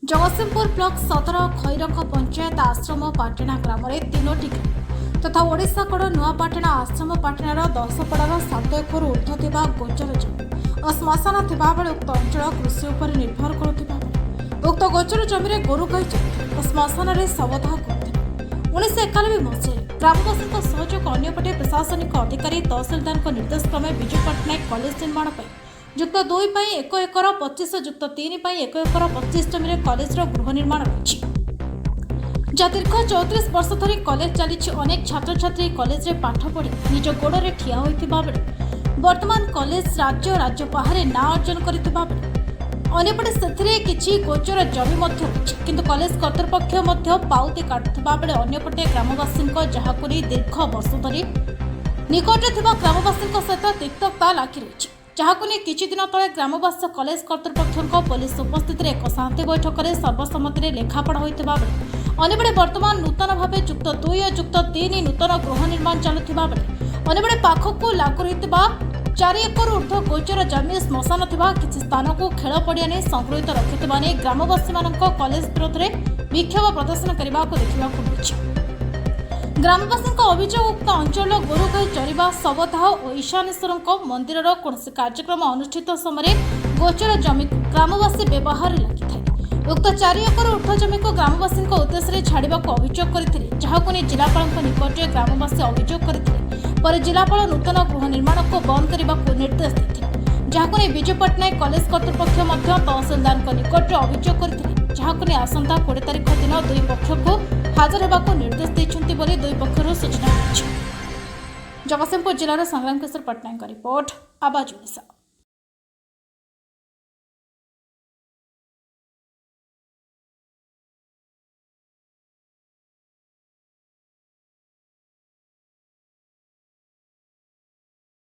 Jagatsinghpur block सदर खैरख पंचायत आश्रम पाटणा ग्राम में 3टी ग्राम तथा ओडिशाकड़ नुआपाटणा आश्रम पाटणार 10पड़ार 7 एकर ऊर्ध्व थिबा गोचर जमी और श्मशान थिबा बेले उक्त अंचल कृषि उपर निर्भर करुथिबा बेले उक्त गोचर जमी में गोरु गाई चलुथिले और श्मशान में शवदाह करुथिले 1991 मसीह ग्रामवासी सहयोग अन्यपटे प्रशासनिक अधिकारी तहसिलदार निर्देश क्रमे विजु पट्टनायक कॉलेज निर्माण युक्त 2 1 एकर 25 युक्त 3 1 एकर 25 जमी कॉलेज गृह निर्माण रही दीर्घ 34 वर्ष धरी कॉलेज चली। अनेक छात्र छात्री कॉलेज रे पाठ पढ़ी निज गोड़े ठिया होइतिबा बेले वर्तमान कॉलेज राज्य बाहर ना अर्जन करथिबा बेले अन्यपटे सेथिरे किछि गोचर जमी मध्य रही किंतु कॉलेज कर्तृपक्ष मध्य पाउती काटुथिबा बेले अन्यपटे ग्रामवासींक जहाकुरी दीर्घ वर्ष धरी निकटरे थिबा ग्रामवासींक सहित तिक्तता लागि रही जहां किछि दिन तले ग्रामवासी कॉलेज कर्तृपक्ष पुलिस उपस्थित एक शांति बैठक में सर्वसम्मति लेखापढ़ा होता बेले अन्यपटे वर्तमान नूतन भाव युक्त 2 और युक्त 3 नूतन गृह निर्माण चलुवा बेले अन्यपटे पाखक लागू रही 4 एकर ऊर्ध्व गोचर जमी श्मशान थिबा किछि स्थान को खेल पड़िया नहीं संग्रहित रखिथिबा नै ग्रामवासी कॉलेज विरोध में विक्षोभ प्रदर्शन करने को देखा मिली। ग्रामवासी अभियोग उक्त अंचल गोरु गाई चरवा शवदाह और ईशानेश्वर मंदिर कौन कार्यक्रम अनुष्ठित समय गोचर जमी को ग्रामवासी व्यवहार लगी उक्त 4 एकर ऊर्ध्व जमी को ग्रामवासी उद्देश्य छाड़ा अभियोग करते जहां जिलापाल निकट में ग्रामवासी अभियोग करते जिलापाल नूतन गृह निर्माण को बंद करने को निर्देश देते जहां विजु पट्टनायक कॉलेज कर्तृपक्ष तहसिलदार निकट में अभियोग करते जहां आसंता 20 तारिख दिन 2 पक्ष को हाजर होगा निर्देश देते बोली 2 पक्षर सूचना मिली। जगतसिंहपुर जिलार संग्राम किशोर पट्टनायक रिपोर्ट आवाज ओडिशा।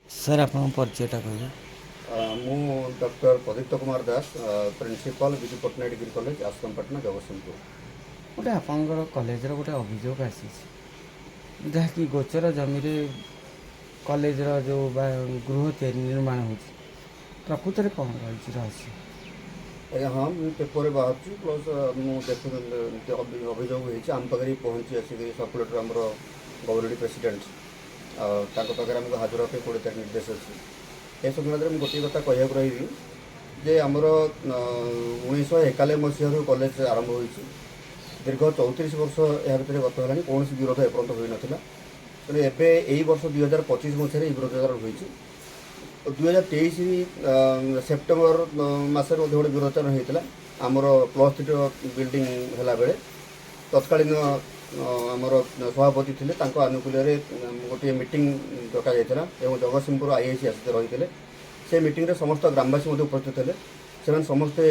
सर आप परिचयटा कह मु doctor Pradipta Kumar Das principal Biju Patnaik degree college Ashram Patna Jagatsinghpur. गोटे आपंकर कॉलेज गोटे अभियोग आसी जहाँकि गोचर जमी कॉलेज जो गृह निर्माण हो प्रकृत में कौन रही रहस्य हाँ मुझे पेपर बाहर प्लस मुझे अभियोग होती आम पाखे पहुँची आसिक सर्कुलेटर आम गवर्नमेंट प्रेसिडेंट पाखे आमको हाजर होगा 20 तारिख निर्देश अच्छी ए संक्रांत में गोटे कथा कहूँ रही जे आमर 1991 मसीह कॉलेज आरंभ हो दीर्घ 34 वर्ष या भितर गत है कौन विरोध एपर्त हो नाला तेणु एवं यही वर्ष 2025 मसीह विरोध होती 2023 सेप्टेम्बर मसर गोटे विरोध होता आमर +3 बिल्डिंग है बेले तत्कालीन आमर सभापति थे आनुकूल्य गोटे मीटिंग डक जाता जगतसिंहपुर आईआईसी आसते रही से मीटिंग समस्त ग्रामवासी उपस्थित थे से समस्ते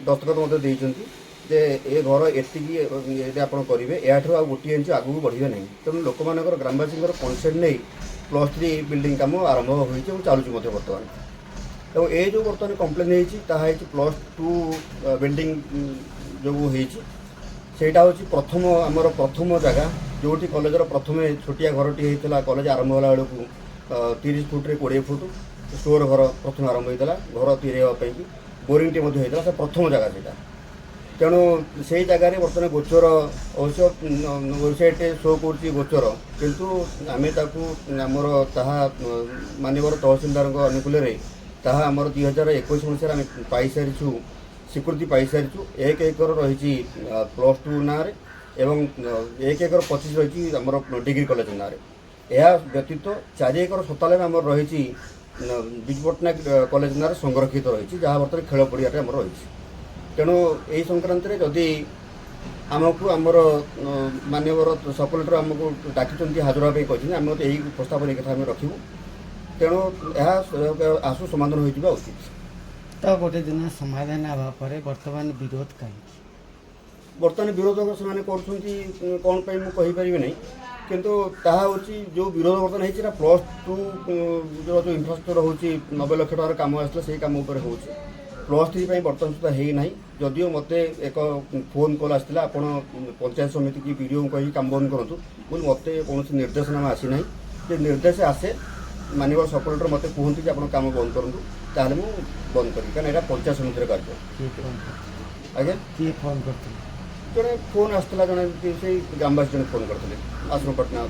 दस्तखत जे ए घर एति आप करेंगे या गोटे इंच आगू बढ़े ना तेणु लोक मान ग्रामवासी कनसेंट नहीं +3 बिल्डिंग कम आरंभ हो चलुची बर्तमान और ये जो बर्तमान कम्प्लेन होती +2 बिल्डिंग जो होटा हूँ प्रथम आमर प्रथम जगह जो कॉलेजर प्रथम छोटिया घरटी होता कॉलेज आरंभ होला बेलू 30 फुट 20 फुट स्टोर घर प्रथम आरंभ होता घर तीरेवाई बोरिंगटे होता से प्रथम जगह से तेणु से जगह बर्तमान गोचर अवश्य वेबसाइट शो कर गोचर किंतु आम आमर मानवर तहसिलदार अनुकूल आमर 2021 मसीह आम पाई सारी स्वीकृति पाई सारी 1 एकर रही +2 ना 1 एकर 25 रही आमर डिग्री कॉलेज ना यह व्यतीत 4 एकर 97 आमर रही विजु पट्टनायक कॉलेज ना संरक्षित रही जहाँ बर्तमान खेल पड़िया आमर रही तेणु यही संक्रांत में जदि आमको आमर मानवर सर्कुलेटर आमको डाकी हाजर होगा कहते आम यही प्रस्ताव कथा आम रखू तेणु यह आसु समाधान हो उचित तो गोटे दिन समाधान आवा पर वर्तमान विरोध कहीं बर्तमान विरोध से कौन मुझे नहीं किंतु ताहा होची जो विरोध बर्तमान होता +2 जो इंफ्रास्ट्रक्चर हो 90 लाख टकर कम आसला से कम उपर हो +3 बर्तमान सुधा है ना जदिव मत एक फोन कॉल आसाला आप पंचायत समिति की वीडियो कहीं कम बंद करूँ बोली मत कौन निर्देशनामा आसी ना जो निर्देश आसे मानवर सर्कुलेटर मत कहते आप कम बंद करूँ ताहले मु बंद करी कारण यहाँ पंचायत समितिर कार्य ଆଜ୍ଞା କିଏ ଫୋନ୍ କରିଥିଲେ? ଜଣେ ଫୋନ୍ ଆସିଥିଲା, ଜଣେ ସେଇ ଗ୍ରାମବାସୀ ଜଣେ ଫୋନ୍ କରିଥିଲେ, ଆଶ୍ରମପାଟଣା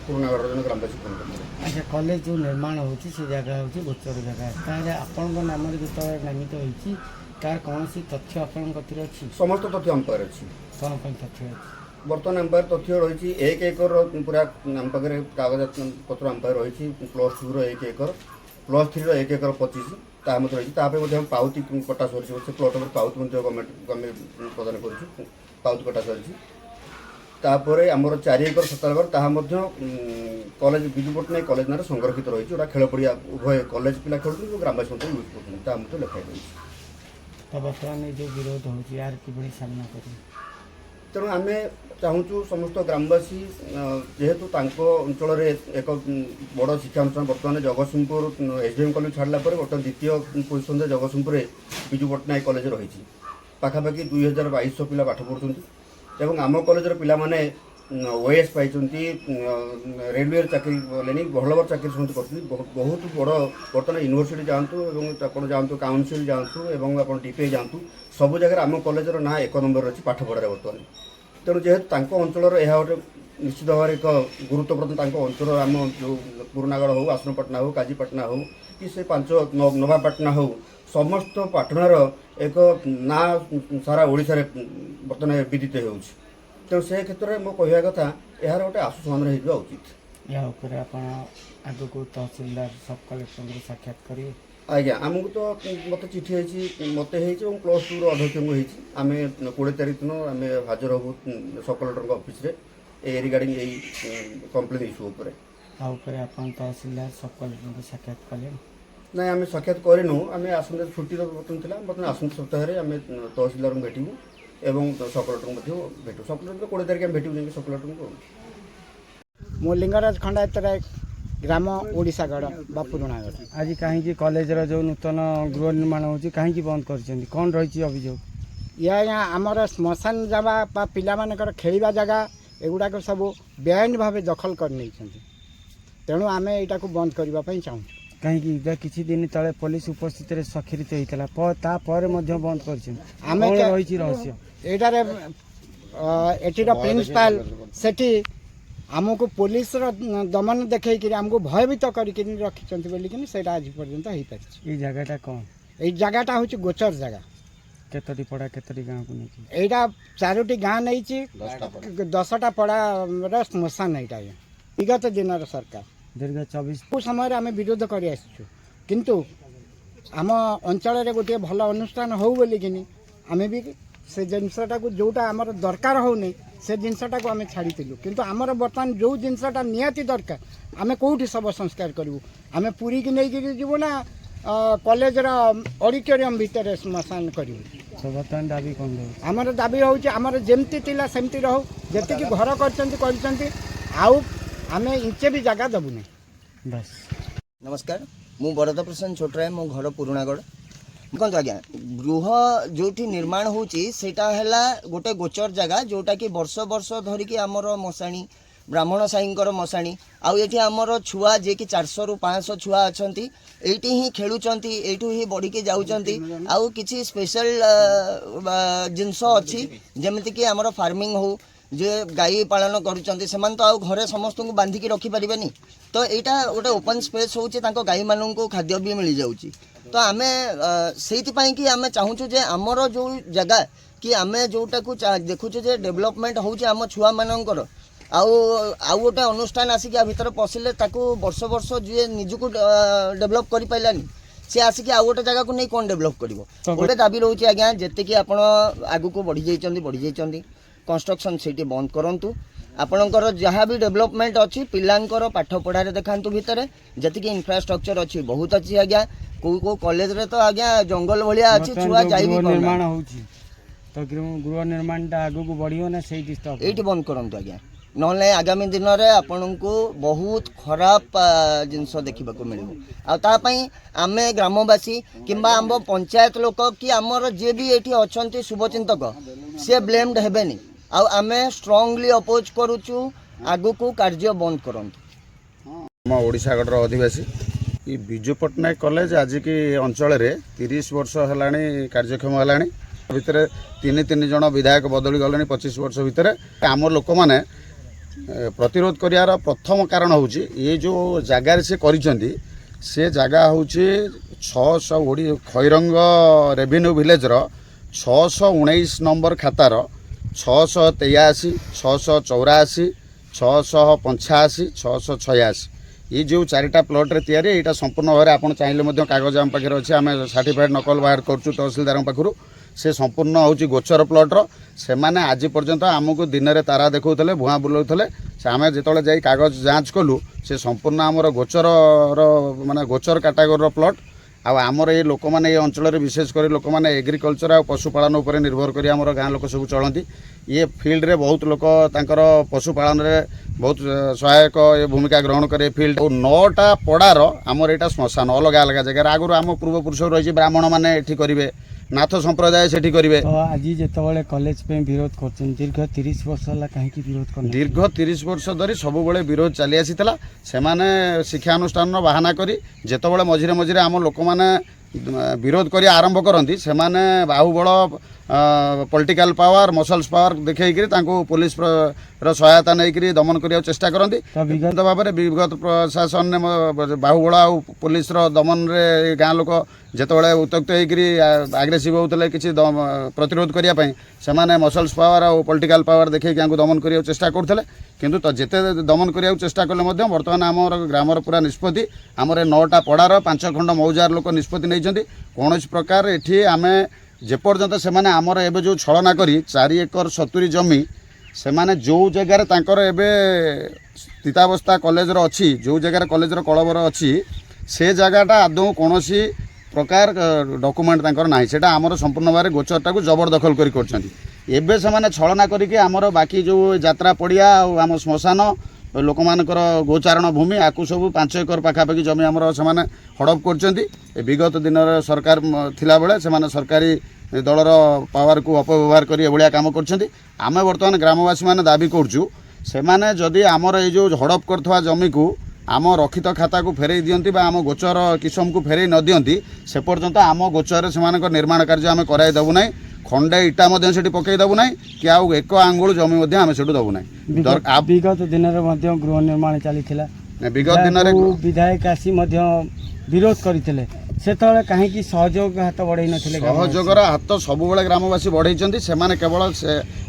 ପୁରୁଣାଗଡ଼ର ଜଣେ ଗ୍ରାମବାସୀ ଫୋନ୍ କରିଥିଲେ। ଆଚ୍ଛା, କଲେଜ ଯେଉଁ ନିର୍ମାଣ ହେଉଛି ସେ ଜାଗା ହେଉଛି ଗୋଚର ଜାଗା, ତାହେଲେ ଆପଣଙ୍କ ନାମରେ ଯେତେବେଳେ ନାମିତ ହେଇଛି ତାର କୌଣସି ତଥ୍ୟ ଆପଣଙ୍କ କତିରେ ଅଛି? ସମସ୍ତ ତଥ୍ୟ ଆମ ପାଖରେ ଅଛି। କ'ଣ ପାଇଁ ତଥ୍ୟ ଅଛି? ବର୍ତ୍ତମାନ ଆମ ପାଖରେ ତଥ୍ୟ ରହିଛି 1 ଏକର ପୁରା ଆମ ପାଖରେ କାଗଜ ପତ୍ର ଆମ ପାଖରେ ରହିଛି। +2ର 1 ଏକର, +3ର 1 ଏକର 25 ତାହା ମଧ୍ୟ ରହିଛି। ତାପରେ ମଧ୍ୟ ଆମେ ପାଉତି କଟା ସରିଛି, ସେ ପ୍ଲଟ୍ ଉପରେ ପାଉତି ମଧ୍ୟ ଗଭର୍ଣ୍ଣମେଣ୍ଟ ପ୍ରଦାନ କରୁଛୁ, ପାଉତି କଟା ସରିଛି। ତାପରେ ଆମର 4 ଏକର 47 ତାହା ମଧ୍ୟ କଲେଜ ବିଜୁ ପଟ୍ଟନାୟକ କଲେଜ ନାଁରେ ସଂରକ୍ଷିତ ରହିଛି। ଯେଉଁଟା ଖେଳ ପଡ଼ିଆ ଉଭୟ କଲେଜ ପିଲା ଖେଳୁଛନ୍ତି ଏବଂ ଗ୍ରାମବାସୀ ମଧ୍ୟ ୟୁଜ୍ କରୁଛନ୍ତି, ତାହା ମଧ୍ୟ ଲେଖାଯାଇଛି। ତ ବର୍ତ୍ତମାନ ଏ ଯେଉଁ ବିରୋଧ ହେଉଛି ୟାର କିଭଳି ସାମ୍ନା କରିବେ? ତେଣୁ ଆମେ ଚାହୁଁଛୁ ସମସ୍ତ ଗ୍ରାମବାସୀ, ଯେହେତୁ ତାଙ୍କ ଅଞ୍ଚଳରେ ଏକ ବଡ଼ ଶିକ୍ଷାନୁଷ୍ଠାନ ବର୍ତ୍ତମାନ ଜଗତସିଂହପୁର SDM କଲେଜ ଛାଡ଼ିଲା ପରେ ବର୍ତ୍ତମାନ ଦ୍ୱିତୀୟ ପୋଜିସନରେ ଜଗତସିଂହପୁରରେ ବିଜୁ ପଟ୍ଟନାୟକ କଲେଜ ରହିଛି। ପାଖାପାଖି 2200 ପିଲା ପାଠ ପଢ଼ୁଛନ୍ତି ଏବଂ ଆମ କଲେଜର ପିଲାମାନେ OAS ପାଇଛନ୍ତି, ରେଲୱେରେ ଚାକିରି କଲେଣି, ଭଲ ଭଲ ଚାକିରି ସମସ୍ତେ କରୁଛନ୍ତି। ବହୁତ ବଡ଼ ବର୍ତ୍ତମାନ ୟୁନିଭର୍ସିଟି ଯାଆନ୍ତୁ ଏବଂ ଆପଣ ଯାଆନ୍ତୁ, କାଉନସିଲ୍ ଯାଆନ୍ତୁ ଏବଂ ଆପଣ DPI ଯାଆନ୍ତୁ, ସବୁ ଜାଗାରେ ଆମ କଲେଜର ନାଁ 1 ନମ୍ବରରେ ଅଛି ପାଠ ପଢ଼ାରେ ବର୍ତ୍ତମାନ। ତେଣୁ ଯେହେତୁ ତାଙ୍କ ଅଞ୍ଚଳର ଏହା ଗୋଟେ ନିଶ୍ଚିତ ଭାବରେ ଏକ ଗୁରୁତ୍ୱପୂର୍ଣ୍ଣ, ତାଙ୍କ ଅଞ୍ଚଳ ଆମ ଯେଉଁ ପୁରୁଣାଗଡ଼ ହେଉ, ଆଶ୍ରମପାଟଣା ହେଉ, କାଜିପାଟଣା ହେଉ କି ସେ 5 ନବାପାଟଣା ହେଉ, ସମସ୍ତ ପାଟଣାର ଏକ ନାଁ ସାରା ଓଡ଼ିଶାରେ ବର୍ତ୍ତମାନ ବିଦିତ ହେଉଛି। ତେଣୁ ସେ କ୍ଷେତ୍ରରେ ମୋ କହିବା କଥା ଏହାର ଗୋଟେ ଆଶୁ ସମାଧାନ ହୋଇଯିବା ଉଚିତ। ଏହା ଉପରେ ଆପଣ ଆଗକୁ ତହସିଲଦାର ସବ୍ କଲେକ୍ଟରଙ୍କୁ ସାକ୍ଷାତ କରିବେ? ଆଜ୍ଞା, ଆମକୁ ତ ମୋତେ ଚିଠି ହେଇଛି, ମୋତେ ହେଇଛି ଏବଂ +2ର ଅଧ୍ୟକ୍ଷଙ୍କୁ ହେଇଛି। ଆମେ 20 ତାରିଖ ଦିନ ଆମେ ହାଜର ହେବୁ ସବ୍ କଲେକ୍ଟରଙ୍କ ଅଫିସରେ ରିଗାର୍ଡ଼ିଂ ଏଇ କମ୍ପ୍ଲେନ୍ ଇସ୍ୟୁ ଉପରେ। ତା ଉପରେ ଆପଣ ତହସିଲଦାର ସବ୍ କଲେକ୍ଟରଙ୍କୁ ସାକ୍ଷାତ କଲେଣି? ନାଇଁ, ଆମେ ସାକ୍ଷାତ କରିନୁ। ଆମେ ଆସନ୍ତା ଛୁଟିର ବର୍ତ୍ତମାନ ଥିଲା, ବର୍ତ୍ତମାନ ଆସନ୍ତା ସପ୍ତାହରେ ଆମେ ତହସିଲଦାରଙ୍କୁ ଭେଟିବୁ ଏବଂ ସବ୍ କଲେକ୍ଟରଙ୍କୁ ମଧ୍ୟ ଭେଟିବୁ। ସବ୍ କଲେକ୍ଟର 20 ତାରିଖ ଆମେ ଭେଟିବୁ ଯାଇକି ସବ୍ କଲେକ୍ଟରଙ୍କୁ। ମୁଁ ଲିଙ୍ଗରାଜ ଖଣ୍ଡାୟତ ରାୟ, ଗ୍ରାମ ଓଡ଼ିଶାଗଡ଼ ବା ପୁରୁଣାଗଡ଼। ଆଜି କାହିଁକି କଲେଜର ଯେଉଁ ନୂତନ ଗୃହ ନିର୍ମାଣ ହେଉଛି କାହିଁକି ବନ୍ଦ କରିଛନ୍ତି? କ'ଣ ରହିଛି ଅଭିଯୋଗ? ଇଏ ଆଜ୍ଞା ଆମର ଶ୍ମଶାନ ଜାଗା ବା ପିଲାମାନଙ୍କର ଖେଳିବା ଜାଗା ଏଗୁଡ଼ାକ ସବୁ ବେଆଇନ ଭାବେ ଦଖଲ କରିନେଇଛନ୍ତି। ତେଣୁ ଆମେ ଏଇଟାକୁ ବନ୍ଦ କରିବା ପାଇଁ ଚାହୁଁଛୁ। କାହିଁକି କିଛି ଦିନ ତଳେ ପୋଲିସ ଉପସ୍ଥିତିରେ ସ୍ୱାକ୍ଷରିତ ହେଇଥିଲା, ତାପରେ ମଧ୍ୟ ବନ୍ଦ କରିଛନ୍ତି। ଆମେ କ'ଣ ରହିଛି ରହସ୍ୟ? ଏଇଟାରେ ଏଠିର ପ୍ରିନ୍ସିପାଲ ସେଠି ଆମକୁ ପୋଲିସର ଦମନ ଦେଖେଇକିରି ଆମକୁ ଭୟଭୀତ କରିକି ରଖିଛନ୍ତି ବୋଲିକିନି ସେଇଟା ଆଜି ପର୍ଯ୍ୟନ୍ତ ହେଇପାରିଛି। ଏଇ ଜାଗାଟା କ'ଣ? ଏଇ ଜାଗାଟା ହେଉଛି ଗୋଚର ଜାଗା। କେତୋଟି ପଡ଼ା କେତୋଟି ଗାଁକୁ ନେଇଛି? ଏଇଟା 4ଟି ଗାଁ ନେଇଛି, 10ଟା ପଡ଼ାର ଶ୍ମଶାନ ଏଇଟା ଆଜ୍ଞା। ବିଗତ ଦିନର ସରକାର ଦୀର୍ଘ 24 ସମୟରେ ଆମେ ବିରୋଧ କରି ଆସିଛୁ, କିନ୍ତୁ ଆମ ଅଞ୍ଚଳରେ ଗୋଟିଏ ଭଲ ଅନୁଷ୍ଠାନ ହଉ ବୋଲିକିନି ଆମେ ବି ସେ ଜିନିଷଟାକୁ ଯେଉଁଟା ଆମର ଦରକାର ହେଉନି ସେ ଜିନିଷଟାକୁ ଆମେ ଛାଡ଼ିଥିଲୁ। କିନ୍ତୁ ଆମର ବର୍ତ୍ତମାନ ଯେଉଁ ଜିନିଷଟା ନିହାତି ଦରକାର ଆମେ କେଉଁଠି ଶବ ସଂସ୍କାର କରିବୁ? ଆମେ ପୁରୀକି ନେଇକିରି ଯିବୁ ନା କଲେଜର ଅଡ଼ିଟୋରିୟମ୍ ଭିତରେ ଶ୍ମଶାନ କରିବୁ? ବର୍ତ୍ତମାନ ଦାବି କ'ଣ ରହୁଛି? ଆମର ଦାବି ହେଉଛି ଆମର ଯେମିତି ଥିଲା ସେମିତି ରହୁ, ଯେତିକି ଘର କରିଛନ୍ତି, ଆଉ ଆମେ ଇଞ୍ଚେ ବି ଜାଗା ଦେବୁନି। ବାସ୍। नमस्कार, मु बरद प्रसन्न छोटराय, मो घर पुराणागढ़। देखो आज्ञा, गृह जो निर्माण होटा है गोटे गोचर जगह जोटा कि वर्ष वर्ष धरिकी आमर मशाणी ब्राह्मण साईंकर मशाणी आउ ये आमर छुआ जे कि 400 ରୁ 500 छुआ अच्छा ये ही खेलुंट यू ही बढ़ी जाऊँगी। आउ किसी स्पेशल जिनस अच्छी जमीती कि आमर फार्मिंग हो जे गाई पालन करुँच तो आउ घरे समस्त को बांधिकी रखिपारे तो यहाँ गोटे ओपन स्पेस हो गाई मान खाद्य भी मिल जाऊँगी। तो आम से कि आम चाहूँ जे आमर जो जगह कि आम जोटा को देखुचे जे डेवलपमेंट होम छुआ मानकर आउ गोटे अनुष्ठान आसिक भितर पशिले वर्ष वर्ष जी निजक डेभलप कर पारानी सी आसिक आउ गोटे जगह को नहीं कौन डेभलप कर गोटे दाबी रोचे आज्ञा जी आप आग को बढ़ी जाइए कंस्ट्रक्शन से बंद करूँ आपणकर जहाँ भी डेवलपमेंट अच्छी पिलांकर पाठ पढ़ारे देखातु भितर जी इंफ्रास्ट्रक्चर अच्छी बहुत अच्छी आज्ञा को कॉलेज रे तो आज्ञा जंगल भाया अच्छी छुआ जाई निर्माण होची तो गृह निर्माण आगु को बढ़ियो ना सही डिस्टर्ब एठी बंद करंतु आज्ञा नले आगामी दिन में आपण को बहुत खराब जिनस देखा मिल आम ग्रामवासी किंबा आम पंचायत लोक कि आमर जे भी ये अच्छा शुभचिंतक सी ब्लेम्ड हेबेनी आम स्ट्रांगली अपोज करुचु आगु को कार्य बंद करंतु। ओडिशागढ़ अधिवासी ये विजु पट्टनायक कॉलेज आज की अंचल 30 वर्ष है कार्यक्षम है ଭିତରେ ତିନି ଜଣ ବିଧାୟକ ବଦଳି ଗଲେଣି 25 ବର୍ଷ ଭିତରେ। ଆମ ଲୋକମାନେ ପ୍ରତିରୋଧ କରିବାର ପ୍ରଥମ କାରଣ ହେଉଛି ଏ ଯେଉଁ ଜାଗାରେ ସେ କରିଛନ୍ତି ସେ ଜାଗା ହେଉଛି 600 ଖଇରଙ୍ଗ ରେଭିନ୍ୟୁ ଭିଲେଜର 619 ନମ୍ବର ଖାତାର 683, 684, 685, 686 ये जो 4टा प्लॉट रे तैयारी एटा संपूर्ण भाव आप चाहिए कागज आम पाखे अच्छे आम सर्टिफाइड नकल बाहर करूँ तहसिलदार पाखु से संपूर्ण हूँ गोचर प्लॉटर से मैंने आज पर्यंत आमको दिन में तारा देखते भुआ बुलाऊे से आम जो जा कागज जांच कलु से संपूर्ण आमर गोचर माने गोचर कैटेगोरी प्लॉट आमर ये लोक मैंने ये अंचल विशेषकर लोक मैंने एग्रिकल्चर आ पशुपालन उपर निर्भर कर आमर गाँ लोक सब चलती ये फील्ड रे बहुत लोक तांकर पशुपालन रे बहुत सहायक ये भूमिका ग्रहण करे फील्ड 9टा पड़ार आमर यहाँ श्मशान अलग अलग जगह आगुरी आम पूर्वपुरुष रही ब्राह्मण मैंने ये करेंगे नाथ संप्रदाय से करेंगे। तो आज जिते कॉलेज पे विरोध कर दीर्घ 30 वर्ष है कहीं विरोध कर दीर्घ 30 वर्ष धरी सब विरोध चली आसीला से शिक्षानुष्ठान बाहाना करी जेतबले मझिरे मझिरे आम लोक मैंने विरोध करी आरंभ करती से बाहुबल पॉलिटिकल पावर मसल्स पावर देखिए पुलिस सहायता नहीं दमन करने चेष्टा करती विगत भाव में विगत प्रशासन ने बाहुबल आ पुलिस दमन रे गाँ लोक जितेबाला उत्त्यक्त होग्रेसीव होते किसी प्रतिरोध करने से मसल्स पावर आ पॉलिटिकल पावर देखिए दमन करने चेष्टा करते किंतु तो जिते दमन करने चेष्टा कले बर्तमान आम ग्रामर पूरा निष्पत्ति आमर 9टा पड़ार 5 खंड मौजार लोक निष्पत्ति नहीं कौन प्रकार ये आम जेपर्यंत से आमर एवं जो छलना करी 4 एकर 70 जमी से जो जगार तांकर एबे स्थितावस्था कॉलेज अच्छी जो जगार कॉलेज कलबर अच्छी से जगहटा आदौ कौन प्रकार डॉक्यूमेंट तांकर नाही सेटा आमर संपूर्ण भाव गोचरटा को जबरदखल करी से छलना करिके आमर बाकी जो यात्रा पड़िया आम श्मशान लोक मानकर गोचारण भूमि आकु सब 5 एकर पाखापाखि जमी आमर से हड़प कर विगत दिन सरकार थिला बेले से सरकारी दलर पावर को अपव्यवहार कर एभलिया काम कर आम बर्तमान ग्रामवासी मैंने दाबी करूँ से जदि आमर ये जो हड़प करथवा जमी को आम रक्षित खाता को फेरई दियंती बा आम गोचर किसम को फेरई न दियंती से पर्यंत आम गोचर से निर्माण कार्य आम कराई देबु नाही खंडे इटा से पकई देबु नाही कि आउ 1 आंगुल जमी आम से देबु नाही। विगत दिन में गृह निर्माण चली विगत दिन विधायक आसी विरोध करते से कहीं सहयोग हाथ बढ़ई नथिले सहयोगर हाथ सब ग्रामवासी बढ़ई से केवल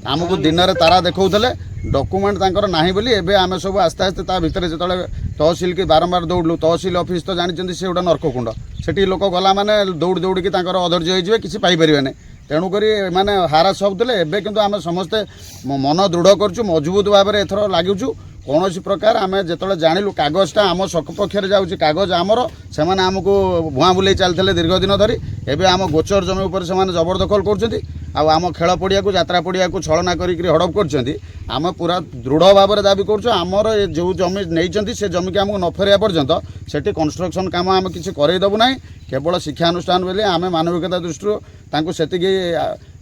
आमको दिन में तारा देखौले डॉक्यूमेंट तांकर नाही बोली एबे आमे सब आस्ते आस्ते ता भितर जेतले तहसील के बारंबार दौड़लु तहसील ऑफिस तो जानी से गोटे नरककुंड सेठी लोक गला माने दौड़ दौड़ी तांकर अधैर्य होइजिवे किछि पाई परिबेने तेणुक माने हारास होते एबे किंतु आमे समस्ते मन दृढ़ करछु मजबूत भाव में एथर लागुछु कौन प्रकार आम जो जाणिलु कागजटा आम सपक्ष जाऊँगी कागज आमर से आमको भुआ बुले चलते दीर्घ दिन धरी एवं आम गोचर जमी उपर से जबरदखल कर आम खेल पड़िया को यात्रा पड़िया को छलना करी हड़प कर पूरा दृढ़ भाव में दाबी करमर जो जमी नहीं से जमी की आमको न फेरिया पर्यंत से कंस्ट्रक्शन काम आम किसी करईदेबू ना केवल शिक्षानुष्ठान बोले आम मानविकता दृष्टि से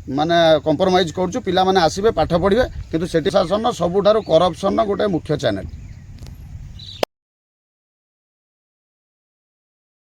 माने कंप्रोमाइज करूँ पिला माने आसबे पाठ पढ़े किंतु सेठी शासन सबुठारु करप्शन गोटे मुख्य चैनल।